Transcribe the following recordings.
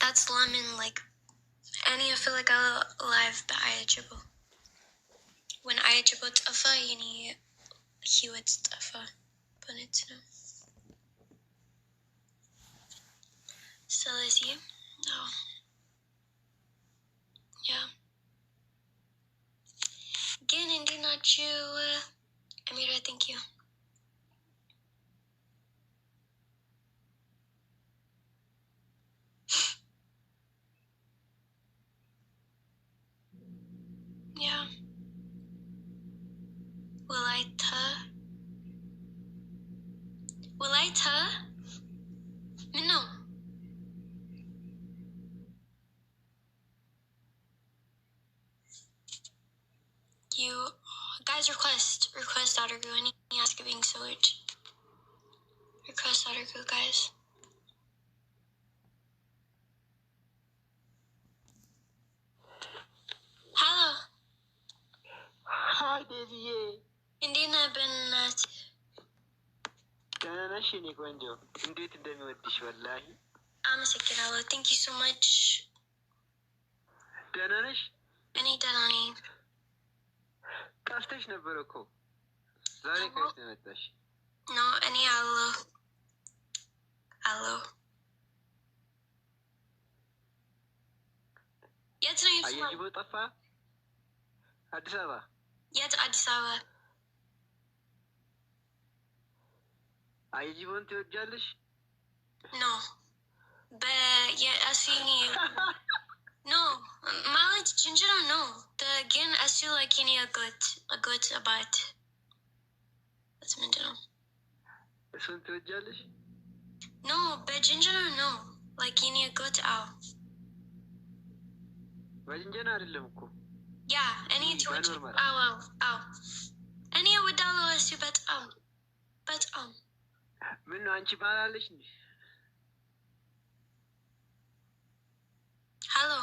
that's lemon, like, any I feel like alive بأعجبه. When أعجبه طفى, يعني he would طفى. بنتنا. Selezi? No. Yeah. Again, Indy, not you. Amira, thank you. Yeah. ولايتها منو you guys request Ottergoo. Any ask being sewage. Request Ottergoo, guys. Hello. Hi, Davey. Indina bin She ni kwenjo. Indeed, demi wadish wallahi. I'm a second. Hello. Thank you so much. Dananish? Any Danani? Kastesh na baroko. Zari kaste natash. No, any hello. Hello. Yet no, you Ayijibo tafa? Addis Ababa. Yet Addis Ababa. Ayijibo ትወጃለሽ? No. But yeah, as you need. No, mileage ginger no. The again as you like any a good about. That's meant to know. እሱን ትወጃለሽ? No, but ginger no. Like any a good out. በጅንጀና አይደለም እኮ። Yeah, any to ow. Any would allow us to but ምን ነው አንቺ ባላለሽ እንዴ? Hello.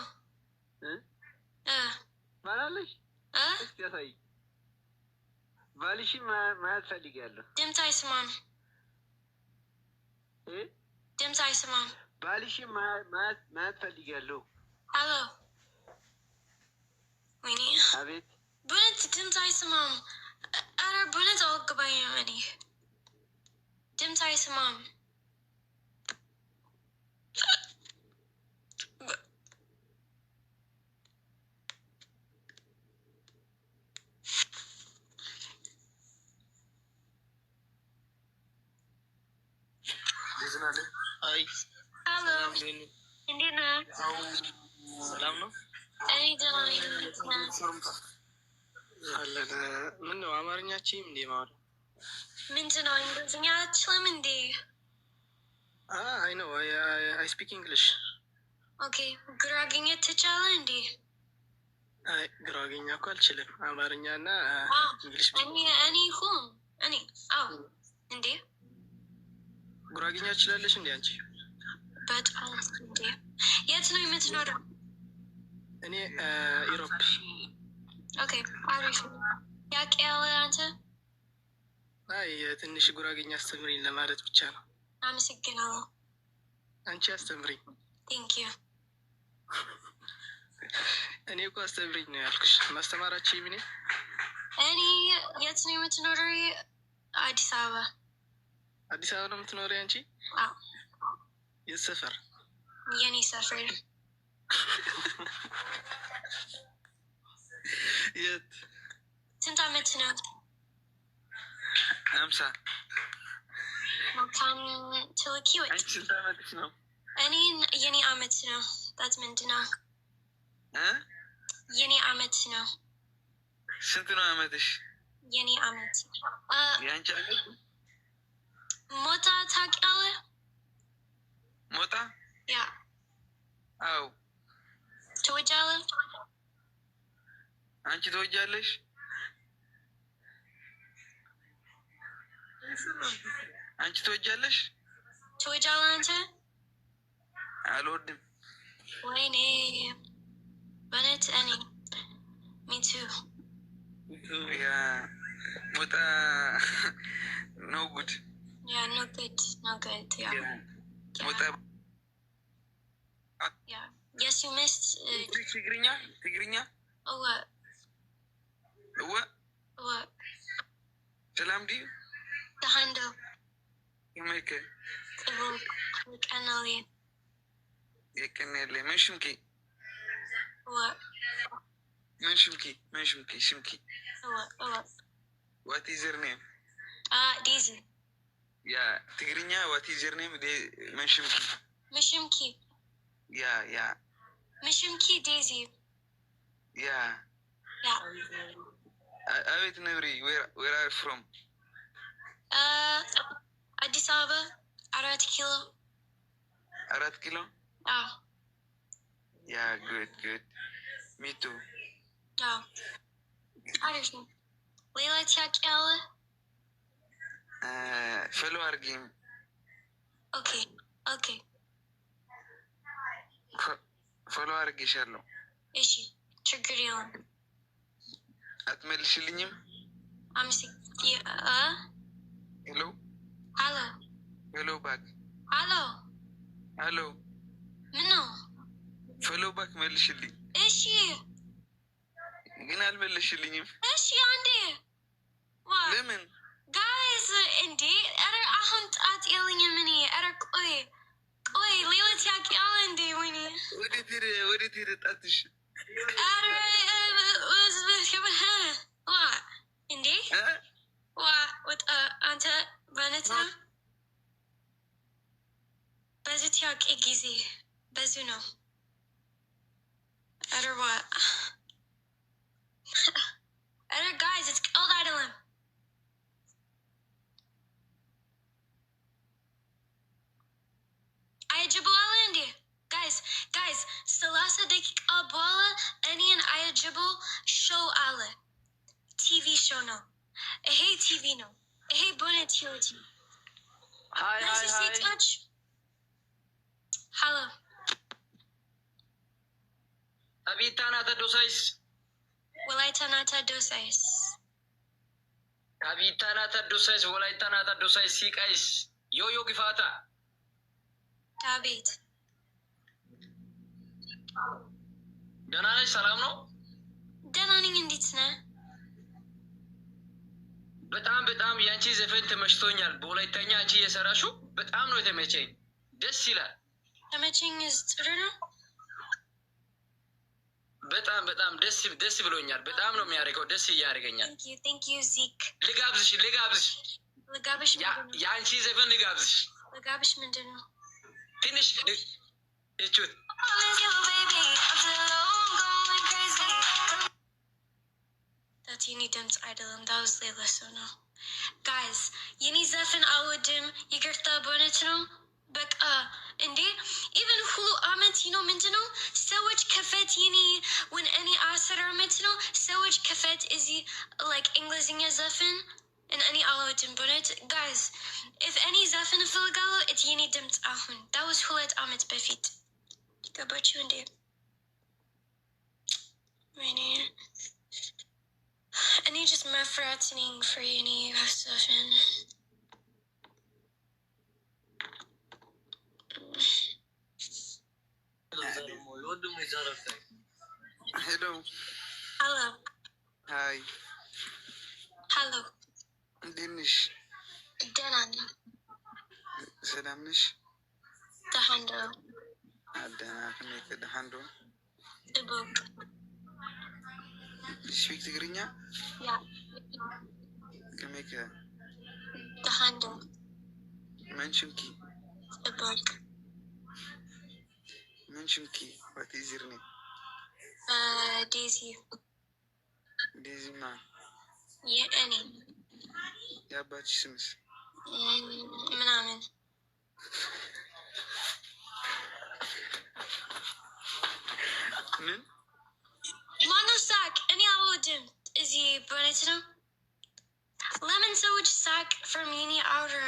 ባላለሽ? እስቲ ያሳይ። ባልሽ ማያት ፈልጊያለሁ። ድምፅ አይሰማም። ድምፅ አይሰማም። ባልሽ ማያት ፈልጊያለሁ። Hello. ወይኔ አቤት። ቡነት ድምፅ አይሰማም። ኧረ ቡነት አወቅባኝም እኔ ድምፅ አይሰማም። አይ ሄሎ እንዴት ነህ? ሰላም ነው? እኔ ደህና ነኝ። አለን። ምን ነው አማርኛችም እንዴ ማወራ? ምንድን ነው እንግሊዝኛ አትችልም እንዴ? አይ ነው አይ ስፒክ እንግሊሽ። ኦኬ ጉራጌኛ ትችላለህ እንዴ? አይ ጉራጌኛ እኮ አልችልም። አማርኛ እና እንግሊሽ እኔ እንዴ ጉራጌኛ ትችላለሽ እንዴ አንቺ? በጣም እንዴ። የት ነው የምትኖረው? እኔ ኢሮፕ። ኦኬ አሪፍ። ያውቃል አንተ? አይ ትንሽ ጉራጌኛ አስተምሪኝ ለማለት ብቻ ነው። አመሰግናለሁ። አንቺ አስተምሪኝ። ቴንክ ዩ። እኔ እኮ አስተምሪኝ ነው ያልኩሽ። ማስተማራችሁ ምን? እኔ የት ነው የምትኖረው? አዲስ አበባ። አዲስ አበባ ነው የምትኖሪው አንቺ? አዎ። የት ሰፈር? የኔ ሰፈር። የት? ስንት ዓመት ነው? 50 መልካም ትልኪዎች። አንቺ ስንት ዓመትሽ ነው? እኔ የኔ ዓመት ነው። ታት ምንድን ነው? የኔ ዓመት ነው። ስንት ነው ዓመትሽ? የኔ ዓመት የአንቺ ዓመት? ሞታ ታውቂያለህ? ሞታ? ያ። አዎ። ትወጃለህ? አንቺ ትወጃለሽ? አንቺ ትወጃለሽ? ትወጃለህ አንተ? አልወድም። ወይኔ በእውነት እኔ ሚቱ ያ ሞታ ኖ ጉድ። ያ ኖ ጉድ ያ ሞታ ያ Yes, you missed. Tigrinya. Oh, what? What? What? Salam di. The handle. You make it. Canali. You can mentionki. What? Mentionki. Shimki. What? What is your name? Daisy. Yeah, Tigrinya, what is your name? Mentionki. Mishimki. Yeah. Mishimki Daisy. Yeah. Awit Nuri, where are you from? Addis Ababa. 4 kilo. 4 kilo? Yeah, good. Me too. عارف ليلة تاكيلا. Fellow arguing. Okay. Follow argishallo. Ishi. Trigger Atmelishilinim? I'm sick. Hello? Hello back. Hello. منو؟ Follow back melishili. Ishi. Ginal melishilinim. Ishi عندي. What? Lemon. Guys, عندي. أنا أهنت أتيلين مني. أنا قوي ليلة تاكيلا عندي ويني. ودي تيري تاتش. What? عندي؟ What? أنت بنتها؟ بزتياك إجيزي. بزونو. Or what? Guys, it's cold idling. Ayajibuala India. Guys, Salasa Dik Abwala, Anian Ayajibu show ala. TV show no. Hey TV no. Hey bonnet TV. Hi. Touch. Hello. Abitanata dosais. Walaitanata dosais. Abitanata dosais. Walaitanata dosais. Sikais. Yo gifata. David. Danane salam no. Dananing inditsna. በጣም ያንቺ ዘፈን ተመችቶኛል። በሁለተኛ አንቺ የሰራሽው በጣም ነው የተመቸኝ። ደስ ይላል። ተመቸኝ ጥሩ ነው። በጣም ደስ ብሎኛል። በጣም ነው የሚያደርገው። ደስ እያደረገኛል። Thank you Zeke። ልጋብዝሽ የአንቺ ዘፈን ልጋብዝሽ ምንድን ነው? ትንሽ እቹት That's Yini Dim's idol, that was Layla Sono. Guys, Yini Zefin Awadim, Yigirta Bonetino, but Indi, even Hulu Amentino Mintino, Sewich Kafet Yini, when any Asar Amentino, Sewich Kafet is like Englishing Zefin, and any Alawadim Bonet. Guys, if any Zefin Filgalo, it's Yini Dim's Ahun. That was Hulet Amet Befit. Go about you, Indi. Rainy. I need just my fratting for any stuff in. Hello. Hi. Hello. Dinish. Danan. Salamish. The handle. Adana can make the handle. The book. Speak Tigrinya? Yeah. Can make the handle. Mention key. The book. Mention key. What is your name? Daisy. Daisy ma. Yeah, any. Yeah, but Sims. Manamin. Min? Mano sack. Any Alawodim. Is he Bonetino? Lemon sewage sack from Yini Outer.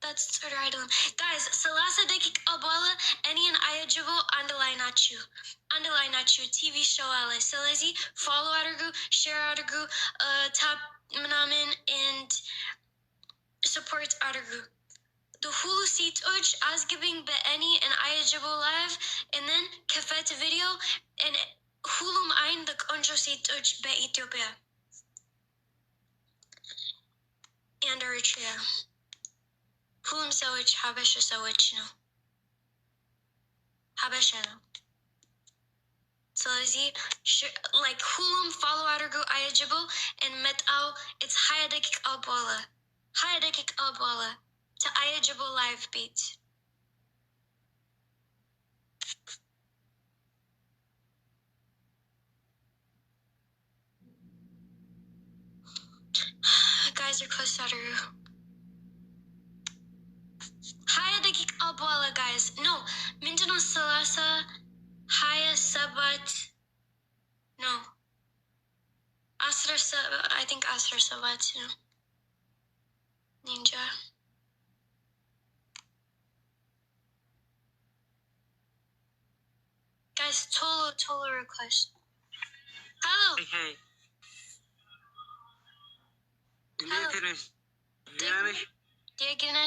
That's third idol. Guys, Salasa Dekik Abwala, any and Ayajibo, Andalainachu, TV show Ale. Selezi, follow Adagu, share Adagu, top Manamin, and support Adagu. the Hulu seats as giving any and Ayajabo live, and then Kafet video, and Hulu ein the Konjo seats be Ethiopia and Eritrea. Hulum sewich, Habesha sewich no. Habesha no. So like Hulum follow Adargo Ayajabo and Metao, it's Hayadekik Albola. Hayadekik Albola to Ayajabo live beats. Guys are close to Adaru. Hayadekik Albola, guys. No. Minjano Salasa. Haya Sabat. No. Asra Sabat. I think Asra Sabat, you know. Ninja. Guys, Tolo request. Hello. Hey. Hello. Diagana.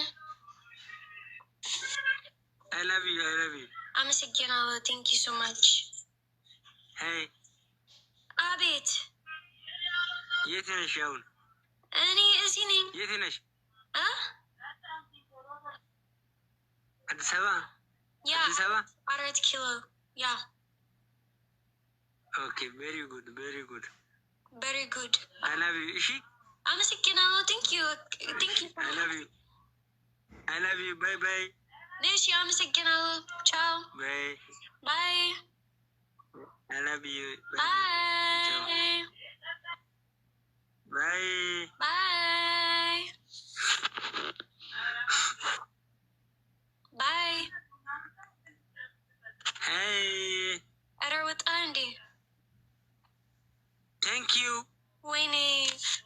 I love you. I'm a Signalo. Thank you so much. Hey. Abit. የት ነሽ አሁን? እኔ እዚህ ነኝ። የት ነሽ? አዲስ አበባ? ያ አዲስ አበባ? 4 ኪሎ። ያ Okay, very good. very good. I love you. እሺ? አመሰግናለሁ። Thank you. I love you. Bye. እሺ፣ አመሰግናለሁ። Ciao. Bye. Bye. I love you. Bye. Bye. Bye. Bye. Hey. Eder with Andy. Thank you. ወይኔ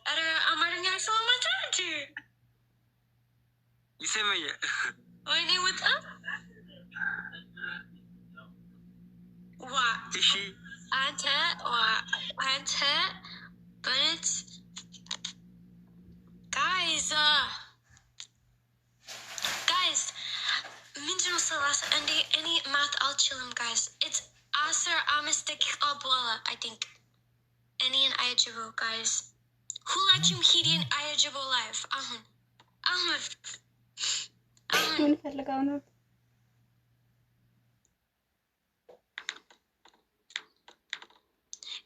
ኧረ አማርኛ ሰማች አንቺ ይሰማኛል። ወይኔ ወጣ ዋ እሺ አንተ but guys ምንድነው ሰላሳ እንዴ እኔ ማት አልችልም guys it's አስር አምስት ደቂቃ በኋላ I think any and Ayajabo guys who let you heat in Ayajabo live ምን ፈልጋው ነው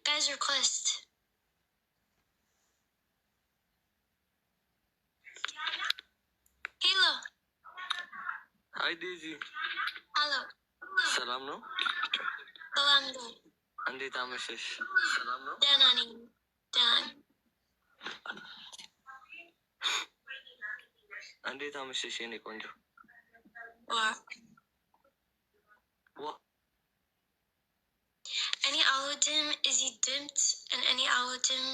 guys request hello Hi Daisy. hello ሰላም ነው? ሰላም ነው እንዴት አመሸሽ? ሰላም ነው? ደህና ነኝ እንዴት አመሸሽ የኔ ቆንጆ? እኔ አልወድም እዚህ ድምፅ እኔ አልወድም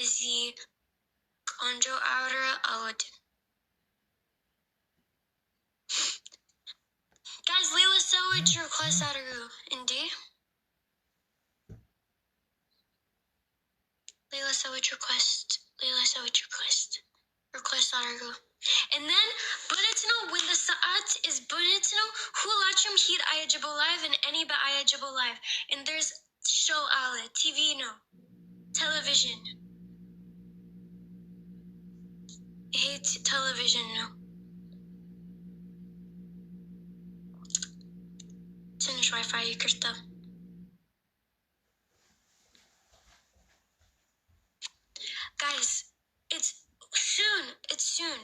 እዚህ ቆንጆ አውራ አልወድም guys ሌላ ሰዎች request አድርጉ እንዴ ሌላ ሰዎች request አድርጉ and then bulletino when the saat is bulletino ሁላችሁም ሂድ Ayajabo live and any but Ayajabo live and there's show outlet TV no television hate television no ትንሽ Wi-Fi ይቅርታ guys it's soon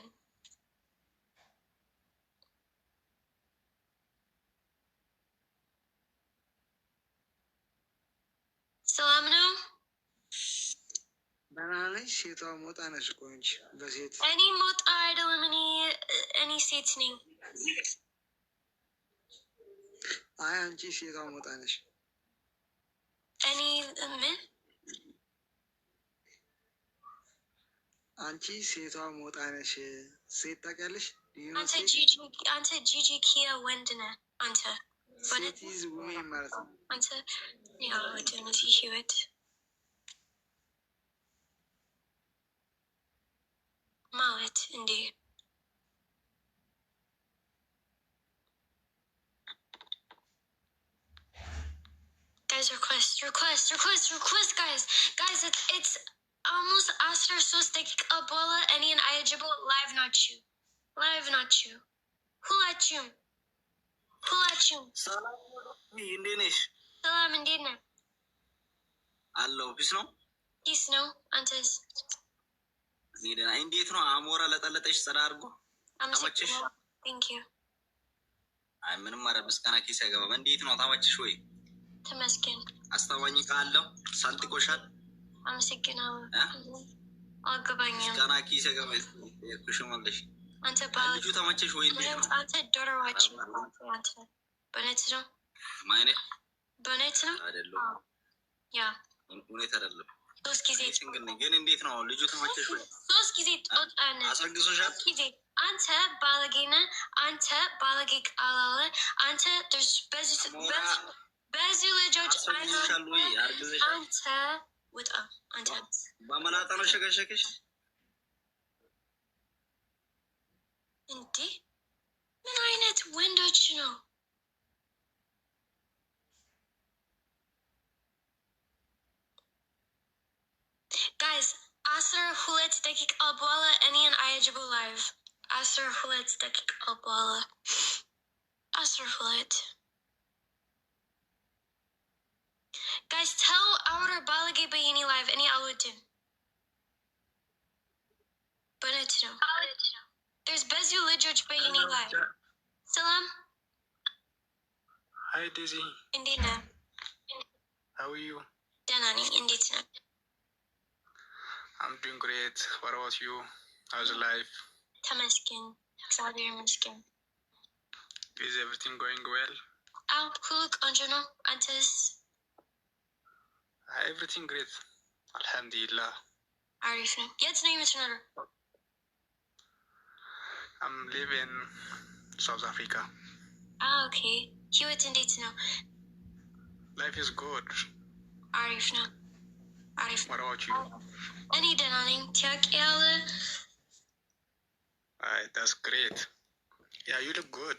ሰላም ነው በናለሽ ሴቷ ሞጣ ነሽ እኮ እንጂ በሴት እኔ ሞጣ አይደለም እኔ ሴት ነኝ አይ አንቺ ሴቷ ሞጣ ነሽ እኔ ምን አንቺ ሴቷ ሞጣ ነሽ ሴት ታውቂያለሽ አንተ ጂጂ ኪያ ወንድ ነህ አንተ ሴት ይዝ ውሜን ማለት ነው አንተ ያው ወደነዚ ህይወት ማለት እንዴ guys, request, guys. It's almost after 3 dakika በኋላ እኔን አያጅበው live ናችሁ ሁላችሁም ሰላም እንዴት ነሽ? ሰላም እንዴት ነህ? አለው ፒስ ነው አንተስ? እኔ ደህና። እንዴት ነው አሞራ ለጠለጠሽ ጸዳ አድርጎ ተመቸሽ? Thank you። አይ ምንም ማለት ምስጋና ኪስ ያገባ። እንዴት ነው ተመቸሽ ወይ? ተመስገን። አስተዋኝ ካለው ሳንቲኮሻል አመሰግናለሁ። አልገባኝም። ምስጋና ኪስ ያገባ የኩሽማለሽ አንተ ባል ልጁ ተመቸሽ ወይ? እንዴት ነው አንተ ዶሮዋች አንተ በነት ነው ማለት በነት ነው አይደለም? ያ ሁኔታ አይደለም። 3 ጊዜ ግን እንዴት ነው ልጁ ተመቸሽ ወይ? 3 ጊዜ ጦጣነ አሰግዞሻል? ጊዜ አንተ ባለጌና አንተ ባለጌ ቃላለ አንተ በዚህ ልጆች አሰግዞሻል ወይ? አርግዘሻል? አንተ ውጣ። አንተ በመላጣ ነው ሸከሸከሽ እንዴ? ምን አይነት ወንዶች ነው? ጋይስ 12 ደቂቃ በኋላ እኔን አያጅቡ ላይቭ 12 ደቂቃ በኋላ 12 ጋይስ ተው አውረ ባለጌ በየኔ ላይቭ እኔ አልወድም። በነት ነው there's ብዙ ልጆች በየኔ ላይቭ። ሰላም Hi Daisy. እንዴት ነህ? How are you? ደህና ነኝ። እንዴት ነህ? I'm doing great. What about you? How's life? ተመስገን እግዚአብሔር ይመስገን። Is everything going well? አዎ ሁሉ ቆንጆ ነው። አንተስ? Everything great. Alhamdulillah. አሪፍ ነው። የት ነው የምትኖረው? I'm living in South Africa. ኦኬ። ህይወት እንዴት ነው? Life is good. አሪፍ ነው። What about you? እኔ ደህና ነኝ። ታውቂያለህ? That's great. Yeah, you look good.